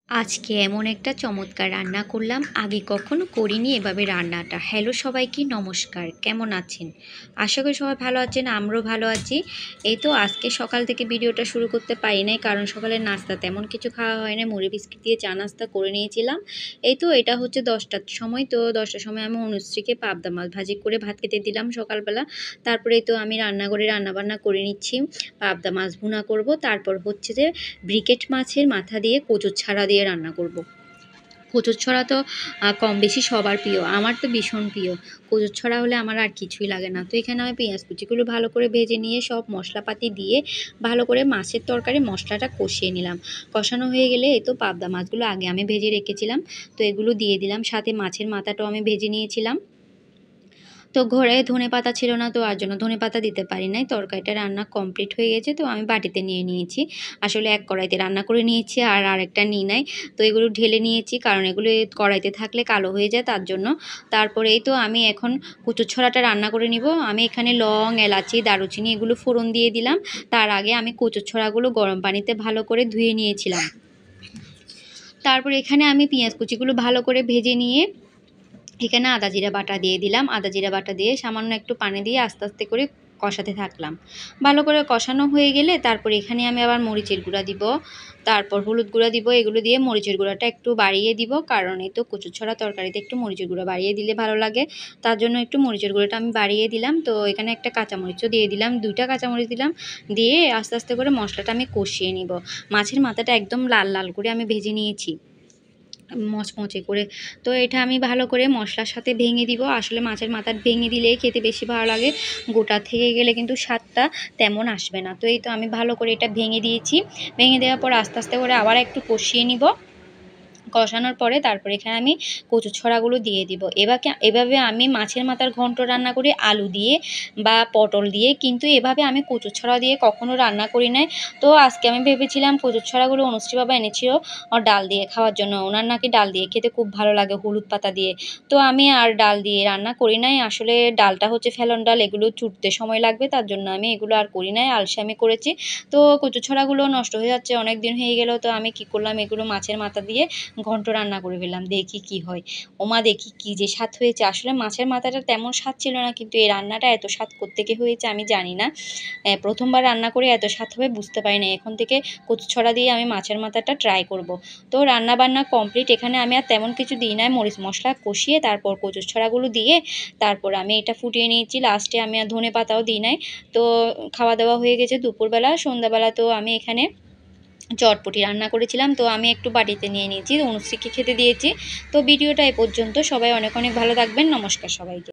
আজকে এমন একটা চমৎকার রান্না করলাম, আগে কখনো করিনি এভাবে রান্নাটা। হ্যালো সবাইকে নমস্কার, কেমন আছেন? আশা করি সবাই ভালো আছেন, আমরাও ভালো আছি। এই তো আজকে সকাল থেকে ভিডিওটা শুরু করতে পারি নাই, কারণ সকালের নাস্তা তেমন কিছু খাওয়া হয় না, মুড়ি বিস্কিট দিয়ে চা নাস্তা করে নিয়েছিলাম। এই তো এটা হচ্ছে 10টার সময়, তো 10টার সময় আমি অনুশ্রীকে পাবদা মাছ ভাজি করে ভাত খেতে দিলাম সকালবেলা। তারপরেই তো আমি রান্নাঘরে রান্নাবান্না করে নিচ্ছি, পাবদা মাছ ভুনা করব, তারপর হচ্ছে যে ব্রিকেট মাছের মাথা দিয়ে কচুর ছাড়া দিয়ে রান্না করব। কচুর ছড়া তো কম বেশি সবার প্রিয়, আমার তো ভীষণ প্রিয়। কচুর ছড়া হলে আমার আর কিছুই লাগে না। তো এখানে আমি পেঁয়াজ কুচিগুলো ভালো করে ভেজে নিয়ে সব মশলাপাতি দিয়ে ভালো করে মাছের তরকারি মশলাটা কষিয়ে নিলাম। কষানো হয়ে গেলে এই তো পাবদা মাছগুলো আগে আমি ভেজে রেখেছিলাম, তো এগুলো দিয়ে দিলাম, সাথে মাছের মাথাটাও আমি ভেজে নিয়েছিলাম। তো ঘরে ধনেপাতা ছিল না, তো আর জন্য ধনেপাতা দিতে পারি নাই। তরকারিটা রান্না কমপ্লিট হয়ে গেছে, তো আমি বাটিতে নিয়ে নিয়েছি। আসলে এক কড়াইতে রান্না করে নিয়েছি, আর আরেকটা নিই নাই। তো এগুলো ঢেলে নিয়েছি, কারণ এগুলো কড়াইতে থাকলে কালো হয়ে যায়, তার জন্য। তারপরে এই তো আমি এখন কচুর ছড়াটা রান্না করে নিব। আমি এখানে লং, এলাচি, দারুচিনি এগুলো ফোড়ন দিয়ে দিলাম। তার আগে আমি কচুর ছড়াগুলো গরম পানিতে ভালো করে ধুয়ে নিয়েছিলাম। তারপর এখানে আমি পেঁয়াজ কুচিগুলো ভালো করে ভেজে নিয়ে এখানে আদা জিরা বাটা দিয়ে দিলাম। আদা জিরা বাটা দিয়ে সামান্য একটু পানি দিয়ে আস্তে আস্তে করে কষাতে থাকলাম। ভালো করে কষানো হয়ে গেলে তারপর এখানে আমি আবার মরিচের গুঁড়া দিব, তারপর হলুদ গুঁড়া দিব। এগুলো দিয়ে মরিচের গুঁড়াটা একটু বাড়িয়ে দিব, কারণ এই তো কচুর ছড়া তরকারিতে একটু মরিচের গুঁড়া বাড়িয়ে দিলে ভালো লাগে, তার জন্য একটু মরিচের গুঁড়োটা আমি বাড়িয়ে দিলাম। তো এখানে একটা কাঁচামরিচও দিয়ে দিলাম, 2টা কাঁচামরিচ দিলাম। দিয়ে আস্তে আস্তে করে মশলাটা আমি কষিয়ে নিব। মাছের মাথাটা একদম লাল লাল করে আমি ভেজে নিয়েছি, মচমচে করে। তো এটা আমি ভালো করে মশলার সাথে ভেঙে দিব। আসলে মাছের মাথা ভেঙে দিলেই খেতে বেশি ভালো লাগে, গোটা থেকে গেলে কিন্তু স্বাদটা তেমন আসবে না। তো এই তো আমি ভালো করে এটা ভেঙে দিয়েছি। ভেঙে দেওয়ার পর আস্তে আস্তে করে আবার একটু কষিয়ে নিব। কষানোর পরে তারপর এখানে আমি কচুর ছড়াগুলো দিয়ে দিব। এভাবে আমি মাছের মাথার ঘন্ট রান্না করি আলু দিয়ে বা পটল দিয়ে, কিন্তু এভাবে আমি কচুর ছড়া দিয়ে কখনো রান্না করি নাই। তো আজকে আমি ভেবেছিলাম কচুর ছড়াগুলো অনুশ্রী বাবা এনেছিল ডাল দিয়ে খাওয়ার জন্য, ওনার নাকি ডাল দিয়ে খেতে খুব ভালো লাগে হলুদ পাতা দিয়ে। তো আমি আর ডাল দিয়ে রান্না করি নাই। আসলে ডালটা হচ্ছে ফেলন ডাল, এগুলো চুটতে সময় লাগবে, তার জন্য আমি এগুলো আর করি নাই, আলসেমি করেছি। তো কচুর ছড়াগুলো নষ্ট হয়ে যাচ্ছে, অনেক দিন হয়ে গেল। তো আমি কি করলাম, এগুলো মাছের মাথা দিয়ে ঘন্ট রান্না করে ফেললাম, দেখি কি হয়। ওমা, দেখি কি যে স্বাদ হয়েছে। আসলে মাছের মাথাটা তেমন স্বাদ ছিল না, কিন্তু এই রান্নাটা এত স্বাদ কোত্থেকে হয়েছে আমি জানি না। প্রথমবার রান্না করে এত স্বাদ হবে বুঝতে পারি না। এখন থেকে কচু ছড়া দিয়ে আমি মাছের মাথাটা ট্রাই করব। তো রান্না বান্না কমপ্লিট। এখানে আমি আর তেমন কিছু দিই না, মরিচ মশলা কষিয়ে তারপর কচু ছড়াগুলো দিয়ে তারপর আমি এটা ফুটিয়ে নিয়েছি। লাস্টে আমি আর ধনে পাতাও দিই নাই। তো খাওয়া দাওয়া হয়ে গেছে দুপুরবেলা। সন্ধ্যাবেলা তো আমি এখানে চটপটি রান্না করেছিলাম, তো আমি একটু বাটিতে নিয়ে নিয়েছি, অনুশ্রীকে খেতে দিয়েছি। তো ভিডিওটা এ পর্যন্ত। সবাই অনেক অনেক ভালো থাকবেন। নমস্কার সবাইকে।